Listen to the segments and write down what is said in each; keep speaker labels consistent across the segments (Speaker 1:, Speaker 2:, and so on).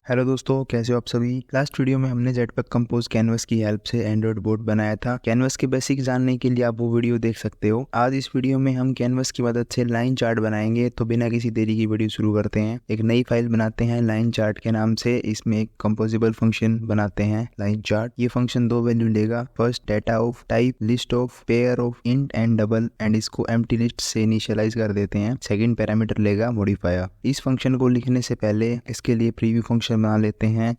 Speaker 1: Hello दोस्तों, कैसे हो आप सभी। लास्ट वीडियो में हमने जेटपैक कंपोज कैनवस की हेल्प से एंड्रॉइड बोर्ड बनाया था। कैनवस के बेसिक जानने के लिए आप वो वीडियो देख सकते हो। आज इस वीडियो में हम कैनवस की मदद से लाइन चार्ट बनाएंगे। तो बिना किसी देरी की वीडियो शुरू करते हैं। एक नई फाइल बनाते हैं लाइन चार्ट के नाम से। इसमें एक कंपोजिबल फंक्शन बनाते हैं लाइन चार्ट। ये फंक्शन दो वैल्यू लेगा। First data of type list of pair of int and double and इसको एम्प्टी लिस्ट से इनिशियलाइज कर देते हैं। सेकंड पैरामीटर लेगा मॉडिफायर। इस फंक्शन को लिखने से पहले इसके लिए प्रीव्यू फंक्शन बना लेते हैं।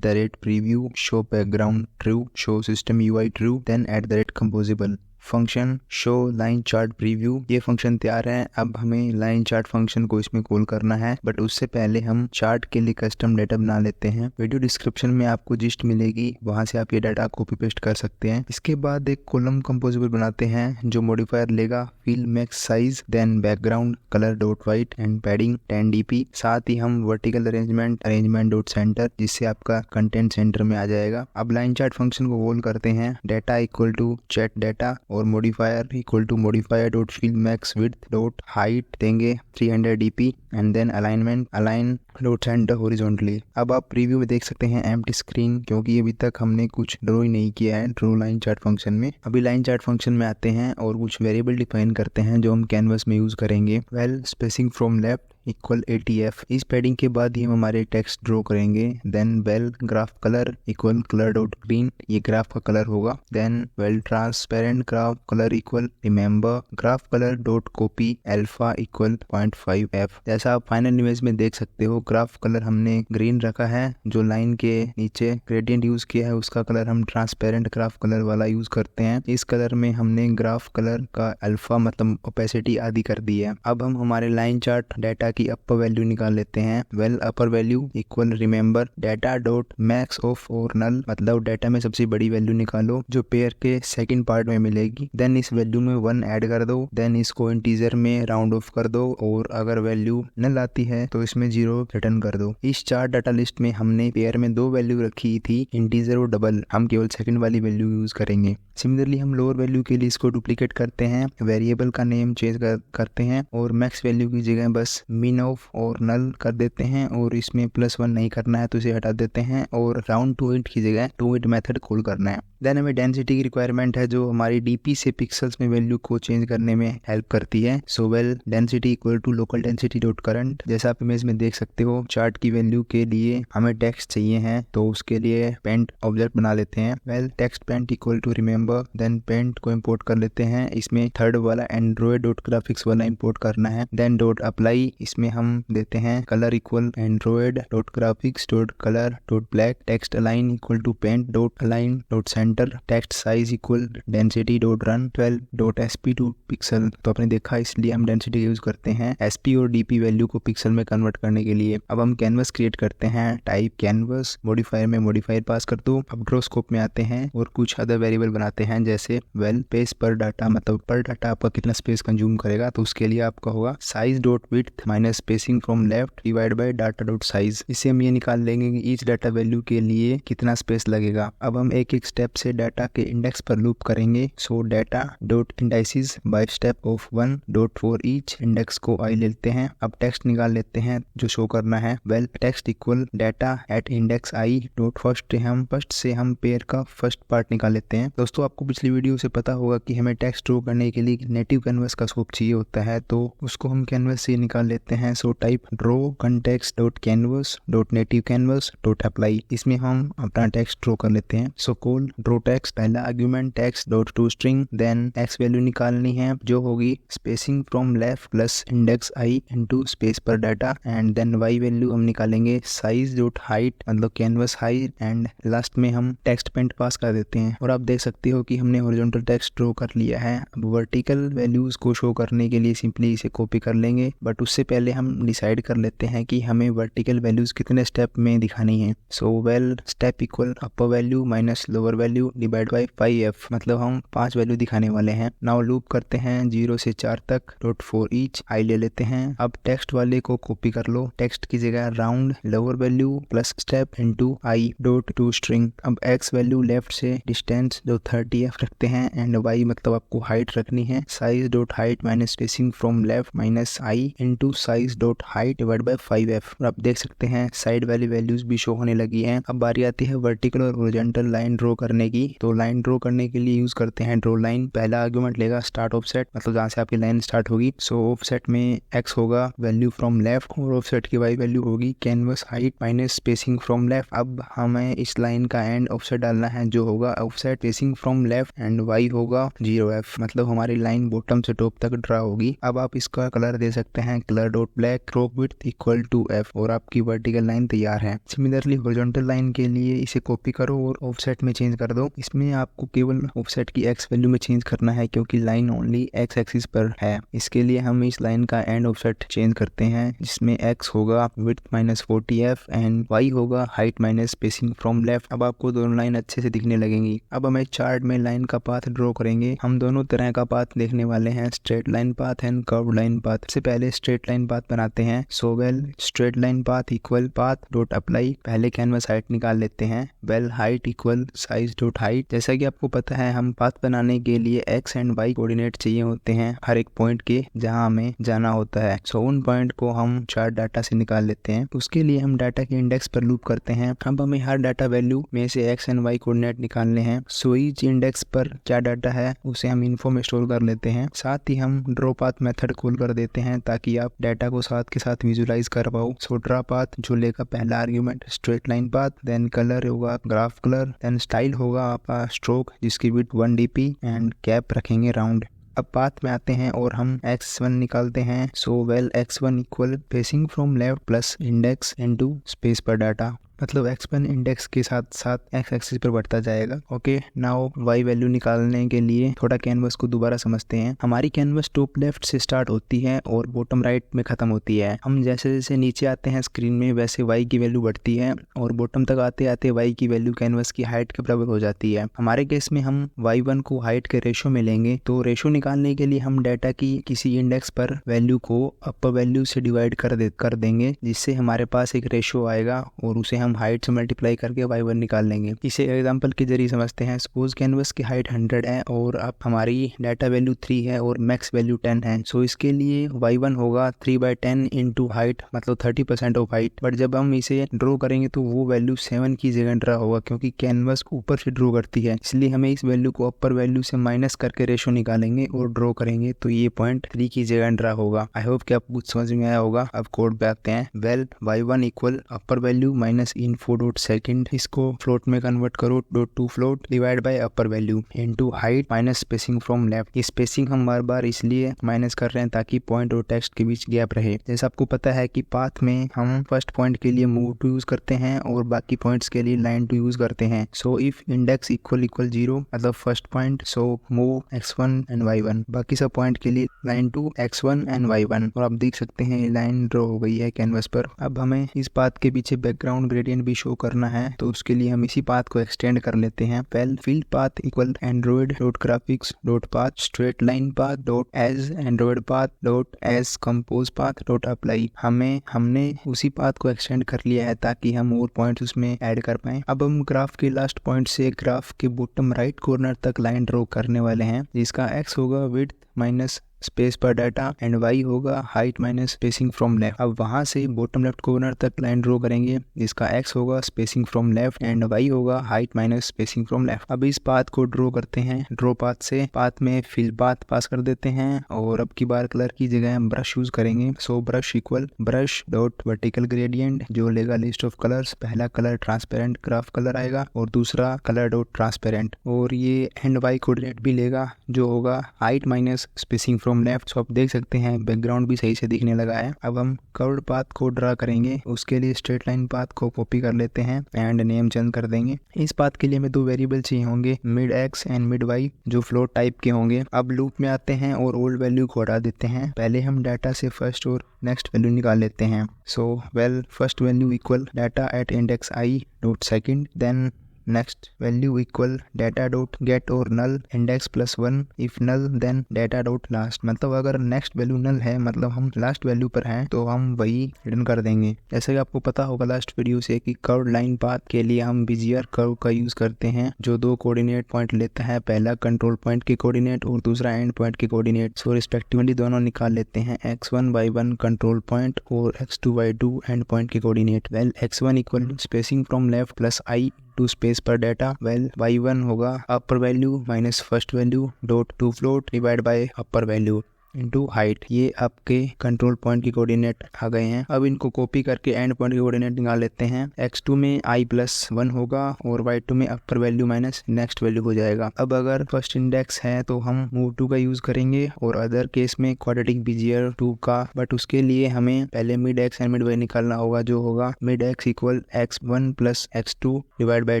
Speaker 1: @preview show background true, show system UI true, then @composable function show line chart preview. ये फंक्शन तैयार है। अब हमें लाइन चार्ट फंक्शन को इसमें कॉल करना है, बट उससे पहले हम चार्ट के लिए कस्टम डेटा बना लेते हैं। वीडियो डिस्क्रिप्शन में आपको जिस्ट मिलेगी, वहां से आप ये डाटा कॉपी पेस्ट कर सकते हैं। इसके बाद एक कॉलम कंपोजिबल बनाते हैं जो मॉडिफायर लेगा fill max size, then background colour dot white and padding 10 dp। साथ ही हम वर्टिकल अरेंजमेंट डॉट सेंटर, जिससे आपका कंटेंट सेंटर में आ जाएगा। अब लाइन चार्ट फंक्शन को कॉल करते हैं। Data equal to chart data और modifier equal to modifier dot fill max width dot height देंगे 300 dp and then align dot centre horizontally. अब आप प्रीव्यू में देख सकते हैं एम्प्टी स्क्रीन, क्योंकि अभी तक हमने कुछ ड्रॉ ही नहीं किया है ड्रॉ लाइन चार्ट फंक्शन में। अभी लाइन चार्ट फंक्शन में आते हैं और कुछ वेरिएबल डिफाइन करते हैं जो हम कैनवस में यूज करेंगे। Spacing from left equal 80f। इस पैडिंग के बाद ही हम हमारे टेक्स्ट ड्रॉ करेंगे। Then graph colour equal colour dot green, ये ग्राफ का कलर होगा। देन transparent graph colour equal remember graph colour dot copy alpha equal 0.5f। जैसा आप फाइनल इमेज में देख सकते हो, ग्राफ कलर हमने ग्रीन रखा है। जो लाइन के नीचे ग्रेडियंट यूज किया है उसका कलर हम ट्रांसपेरेंट ग्राफ कलर वाला यूज करते हैं। इस कलर में हमने ग्राफ कलर का अल्फा मतलब ओपेसिटी आदि कर दी है। अब हम हमारे लाइन चार्ट डेटा की अपर वैल्यू निकाल लेते हैं। अपर value equal remember data dot max of और नल, मतलब डेटा में सबसे बड़ी वैल्यू निकालो जो पेयर के सेकंड पार्ट में मिलेगी। देन इस वैल्यू में 1 ऐड कर दो। देन इसको इंटीजर में राउंड ऑफ कर दो और अगर वैल्यू नल आती है तो इसमें 0 रिटर्न कर दो। इस चार्ट डाटा लिस्ट में हमने पेयर में 2 वैल्यू रखी थी, इंटीजर और डबल। हम केवल सेकंड वाली वैल्यू यूज करेंगे। सिमिलरली हम लोअर वैल्यू के लिए इसको डुप्लीकेट करते हैं, वेरिएबल का नेम चेंज करते हैं और मैक्स वैल्यू की जगह बस मिन ऑफ और नल कर देते हैं और इसमें +1 नहीं करना है तो इसे हटा देते हैं और राउंड टू इट की जगह टू इट मेथड कॉल करना है। देन हमें डेंसिटी की रिक्वायरमेंट है जो हमारी डीपी से पिक्सल्स में वैल्यू को चेंज करने में हेल्प करती है। So density equal to local density dot current. जैसा आप इमेज में देख सकते हो, चार्ट की वैल्यू के लिए हमें टेक्स्ट चाहिए है तो उसके लिए पेंट ऑब्जेक्ट बना लेते हैं। Text paint equal to remember, then paint को इम्पोर्ट कर लेते हैं। इसमें थर्ड वाला एंड्रॉइड डॉट ग्राफिक्स वाला इम्पोर्ट करना है। देन डॉट अप्लाई, इसमें हम देते हैं colour equal Android dot graphics dot colour dot black. Text align equal to paint dot align dot centre. Text size equal density dot run 12 dot SP to pixel. तो आपने देखा, इसलिए हम density use करते हैं SP और DP value को pixel में कन्वर्ट करने के लिए। अब हम कैनवस क्रिएट करते हैं। टाइप कैनवस, मॉडिफायर में मॉडिफायर पास कर दो। अब ड्रॉ स्कोप में आते हैं और कुछ अदर वेरिएबल बनाते हैं, जैसे स्पेस पर डाटा, मतलब पर डाटा आपका कितना स्पेस कंज्यूम करेगा। तो उसके लिए आपका होगा size dot width minus spacing from left divide by data dot size. इससे हम ये निकाल लेंगे कि ईच डाटा वैल्यू के लिए कितना स्पेस लगेगा। अब हम एक एक स्टेप से डाटा के इंडेक्स पर लूप करेंगे। सो data dot indices by step of 1 dot for each index को I लेते हैं। अब टेक्स्ट निकाल लेते हैं जो शो करना है। Text equal data at index I dot first से हम पेयर का फर्स्ट पार्ट निकाल लेते हैं। दोस्तों, आपको पिछली वीडियो से पता होगा कि हमें टेक्स्ट ड्रॉ करने के लिए नेटिव कैनवस का स्कोप चाहिए होता है, तो उसको हम कैनवस से निकाल लेते हैं। So type draw context dot canvas dot native canvas dot apply. इसमें हम अपना टेक्स्ट ड्रॉ कर लेते हैं। सो कॉल ड्रॉ टेक्स्ट, पहला argument text dot to string. Then X value निकालनी है जो होगी spacing from left plus index I into space पर data. And then Y value हम निकालेंगे साइज डॉट हाइट, मतलब कैनवस हाइट। एंड लास्ट में हम टेक्स्ट पेंट पास कर देते हैं और आप देख सकते हो कि हमने हॉरिजॉन्टल टेक्स्ट ड्रॉ कर लिया है। अब वर्टिकल वैल्यूज को शो करने के लिए सिंपली इसे कॉपी कर लेंगे, बट उससे पहले हम डिसाइड कर लेते हैं कि हमें वर्टिकल वैल्यूज कितने स्टेप में दिखानी है। So step equal upper value minus lower value divide by 5f, मतलब हम 5 वैल्यू दिखाने वाले हैं। नाउ लूप करते हैं 0 से 4 तक डॉट फॉर ईच I ले लेते हैं। अब टेक्स्ट वाले को कॉपी कर लो, टेक्स्ट की जगह round lower value plus step into I dot to string. अब x वैल्यू लेफ्ट से डिस्टेंस जो 30f रखते हैं एंड y मतलब आपको हाइट रखनी है। Size dot height minus spacing from left minus I into size dot height divide by 5f। और आप देख सकते हैं साइड वाली वैल्यूज भी शो होने लगी हैं। अब बारी आती है वर्टिकल और हॉरिजॉन्टल लाइन ड्रॉ करने की। तो लाइन ड्रॉ करने के लिए यूज करते हैं ड्रॉ लाइन। पहला आर्गुमेंट लेगा स्टार्ट ऑफसेट, मतलब जहाँ से आपकी लाइन स्टार्ट होगी। सो ऑफसेट में x होगा वैल्यू फ्रॉम लेफ्ट और ऑफसेट की y वैल्यू होगी canvas height minus spacing from left. अब हमें इस लाइन का एंड ऑफसेट डालना है जो होगा offset spacing from left and y होगा 0f, मतलब हमारी लाइन बॉटम से टॉप तक ड्रा होगी। अब आप इसका कलर दे सकते हैं colour dot black, stroke width equal to f और आपकी वर्टिकल लाइन तैयार है। सिमिलरली हॉरिजॉन्टल लाइन के लिए इसे कॉपी करो और ऑफसेट में चेंज कर दो। इसमें आपको केवल ऑफसेट की x वैल्यू में चेंज करना है क्योंकि लाइन ओनली x एक्सिस पर है। इसके लिए हम इस लाइन का एंड ऑफसेट चेंज करते हैं जिसमें x होगा width minus 40f and y होगा height minus spacing from left. अब आपको दोनों लाइन अच्छे से दिखने लगेंगी। अब हमें चार्ट में लाइन का पाथ ड्रॉ करेंगे। हम दोनों तरह का पाथ देखने वाले हैं, straight line path and curve line path. सबसे पहले स्ट्रेट लाइन पाथ बनाते हैं। So well straight line path equal path dot apply. पहले कैनवस हाइट निकाल लेते हैं। Well height equal size dot height. जैसा कि आपको पता है हम पाथ बनाने के लिए x एंड y कोऑर्डिनेट चाहिए होते हैं हर एक पॉइंट के जहां हमें जाना होता है। सो उन पॉइंट को हम चार्ट डाटा से निकाल लेते हैं। उसके लिए हम डाटा के इंडेक्स पर लूप करते हैं। अब हमें हर डाटा वैल्यू में से x एंड y कोऑर्डिनेट निकालने हैं। सो ईच इंडेक्स पर क्या डाटा है उसे हम इन्फो में स्टोर कर लेते हैं। साथ ही हम ड्रॉ पाथ मेथड कॉल कर देते हैं ताकि आप डाटा को साथ के साथ विजुलाइज कर पाओ। सो ड्रॉ पाथ जो लेगा पहला argument straight line path, then colour होगा ग्राफ कलर, देन स्टाइल होगा आपका स्ट्रोक जिसकी विड्थ 1 dp एंड कैप रखेंगे राउंड। अब पाथ में आते हैं और हम x1 निकालते हैं। So val x1 equal spacing from left plus index into space पर डाटा, मतलब x1 इंडेक्स के साथ साथ x एक्सिस पर बढ़ता जाएगा। ओके, नाउ y वैल्यू निकालने के लिए थोड़ा कैनवस को दोबारा समझते हैं। हमारी कैनवस टॉप लेफ्ट से स्टार्ट होती है और बॉटम राइट में खत्म होती है। हम जैसे जैसे नीचे आते हैं स्क्रीन में वैसे y की वैल्यू बढ़ती है और बॉटम तक आते आते y की वैल्यू कैनवस की हाइट के बराबर हो जाती है। हमारे केस में हम y1 को हाइट के रेशो में लेंगे। तो रेशो निकालने के लिए हम डाटा की किसी इंडेक्स पर वैल्यू को अपर वैल्यू से डिवाइड कर देंगे जिससे हमारे पास एक रेशो आएगा और उसे हम हाइट से मल्टीप्लाई करके y1 निकाल लेंगे। इसे एग्जांपल के जरिए समझते हैं। सपोज कैनवस की हाइट 100 है और अब हमारी डाटा वैल्यू 3 है और मैक्स वैल्यू 10 है। सो इसके लिए y1 होगा 3/10 इंटू हाइट, मतलब 30% ऑफ हाइट। बट जब हम इसे ड्रॉ करेंगे तो वो वैल्यू 7 की जगह ड्रा होगा क्योंकि कैनवस ऊपर से ड्रॉ करती है, इसलिए हमें इस वैल्यू को अपर वैल्यू से माइनस करके रेशो निकालेंगे और ड्रॉ करेंगे तो ये पॉइंट 3 की जगह ड्रा होगा। आई होप कि आपको कुछ समझ में आया होगा। अब कोड पे आते हैं। वेल y1 इक्वल अपर value minus info dot second, इसको फ्लोट में कन्वर्ट करो dot to float divide by upper value into height minus spacing from left. ये स्पेसिंग हम बार बार इसलिए माइनस कर रहे हैं ताकि पॉइंट और टेक्स्ट के बीच गैप रहे। जैसे आपको पता है कि पाथ में हम फर्स्ट पॉइंट के लिए मूव टू यूज करते हैं और बाकी पॉइंट्स के लिए लाइन टू यूज करते हैं। सो इफ इंडेक्स इक्वल 0 मतलब first point, so move x1 and y1, बाकी सब पॉइंट के लिए line to x1 and y1। और आप देख सकते हैं लाइन ड्रॉ हो गई है कैनवस पर। अब हमें इस पाथ के पीछे बैकग्राउंड ग्रेडियंट भी शो करना है तो उसके लिए हम इसी पाथ को एक्सटेंड कर लेते हैं। Val fill path equal Android dot graphics dot path straight line path dot as Android path dot as compose path dot apply. हमने उसी पाथ को एक्सटेंड कर लिया है ताकि हम और पॉइंट्स उसमें ऐड कर पाए। अब हम ग्राफ के लास्ट पॉइंट से ग्राफ के बॉटम राइट कॉर्नर तक लाइन ड्रॉ करने वाले हैं जिसका x होगा विड्थ माइनस स्पेस पर डाटा एंड y होगा height minus spacing from left. अब वहां से बॉटम लेफ्ट कॉर्नर तक लाइन ड्रॉ करेंगे जिसका x होगा spacing from left and y होगा height minus spacing from left. अब इस पाथ को ड्रॉ करते हैं। ड्रॉ पाथ से पाथ में फिल पाथ पास कर देते हैं और अब की बार कलर की जगह हम ब्रश यूज करेंगे। So brush equal brush dot vertical gradient जो लेगा लिस्ट ऑफ कलर्स। पहला कलर ट्रांसपेरेंट ग्राफ कलर आएगा और दूसरा कलर डॉट ट्रांसपेरेंट, और ये एंड y कोऑर्डिनेट भी लेगा जो होगा height minus spacing from left. So आप देख सकते हैं बैकग्राउंड भी सही से दिखने लगा है। अब हम कर्व्ड पाथ को ड्रा करेंगे। उसके लिए स्ट्रेट लाइन पाथ को कॉपी कर लेते हैं एंड नेम चेंज कर देंगे। इस पाथ के लिए हमें 2 वेरिएबल चाहिए होंगे, mid x and mid y, जो फ्लोट टाइप के होंगे। अब लूप में आते हैं और ओल्ड वैल्यू को हटा देते हैं। पहले हम डाटा से फर्स्ट और नेक्स्ट वैल्यू निकाल लेते हैं। So well first value equal data at index i dot second, then next value equal data dot get or null index plus 1, if null then data dot last. मतलब अगर next value नल है मतलब हम last value पर हैं तो हम वही रिटर्न कर देंगे। जैसे कि आपको पता होगा लास्ट वीडियो से कि कर्व लाइन पाथ के लिए हम बेजियर कर्व का यूज करते हैं जो दो कोऑर्डिनेट पॉइंट लेता है, पहला कंट्रोल पॉइंट के कोऑर्डिनेट और दूसरा एंड पॉइंट के कोऑर्डिनेट। सो रिस्पेक्टिवली दोनों निकाल लेते हैं, x1 y1 कंट्रोल पॉइंट और x2 y2 एंड पॉइंट के coordinate. Well x1 equal spacing from left plus i to space पर डाटा। वेल y1 होगा upper value minus first value dot to float divide by upper value into height. ये आपके control point की coordinate आ गए हैं। अब इनको कॉपी करके एंड पॉइंट की कोऑर्डिनेट निकाल लेते हैं। x2 में i प्लस 1 होगा और y2 में अपर वैल्यू माइनस नेक्स्ट वैल्यू हो जाएगा। अब अगर फर्स्ट इंडेक्स है तो हम मूव टू का यूज करेंगे और अदर केस में क्वाड्रेटिक बेजियर 2 का, बट उसके लिए हमें पहले mid x and mid y निकालना होगा जो होगा mid x equal x1 plus x2 divide by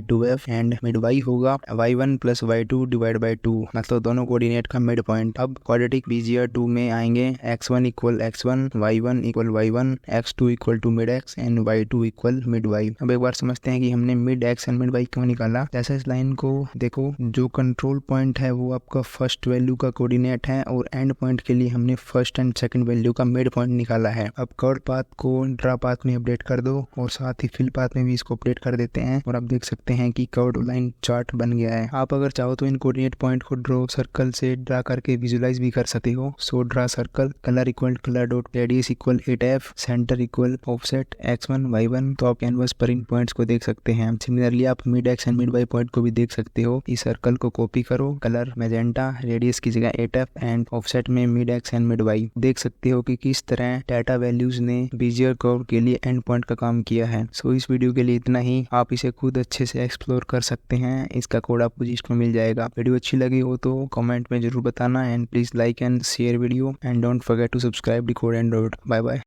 Speaker 1: 2f and mid y होगा y1 plus y2 divide by 2, मतलब दोनों कोऑर्डिनेट का मिड पॉइंट। अब क्वाड्रेटिक बेजियर 2 में आएंगे x1 equal x1, y1 equal y1, x2 equal to mid x and y2 equal mid y। अब एक बार समझते हैं कि हमने mid x and mid y क्यों निकाला। जैसे इस लाइन को देखो, जो कंट्रोल पॉइंट है वो आपका फर्स्ट वैल्यू का कोऑर्डिनेट है और एंड पॉइंट के लिए हमने फर्स्ट एंड सेकंड वैल्यू का मिड पॉइंट निकाला है। अब कर्व पाथ को ड्रा पाथ में अपडेट कर दो और साथ ही फिल पाथ में भी इसको अपडेट कर देते हैं और आप देख सकते हैं कि कर्व लाइन चार्ट बन गया है। आप अगर चाहो तो इन कोऑर्डिनेट पॉइंट को ड्रॉ सर्कल से ड्रा करके विजुलाइज भी कर सकते हो। So draw circle, colour equal colour dot radius equal 8f, centre equal offset x1 y1। तो आप कैनवस पर इन पॉइंट्स को देख सकते हैं। सिमिलरली आप mid x and mid y point को भी देख सकते हो। इस सर्कल को कॉपी करो, कलर मैजेंटा, रेडियस की जगह 8f एंड ऑफसेट में mid x and mid y। देख सकते हो कि किस तरह डाटा वैल्यूज ने बेजियर कर्व के लिए एंड पॉइंट का काम किया है। सो इस वीडियो के लिए इतना ही। आप इसे खुद अच्छे से एक्सप्लोर कर सकते हैं। इसका कोड आपको लिस्ट में मिल जाएगा। वीडियो अच्छी लगी हो तो कमेंट में जरूर बताना and please like and share video and don't forget to subscribe, decode and download. Bye bye.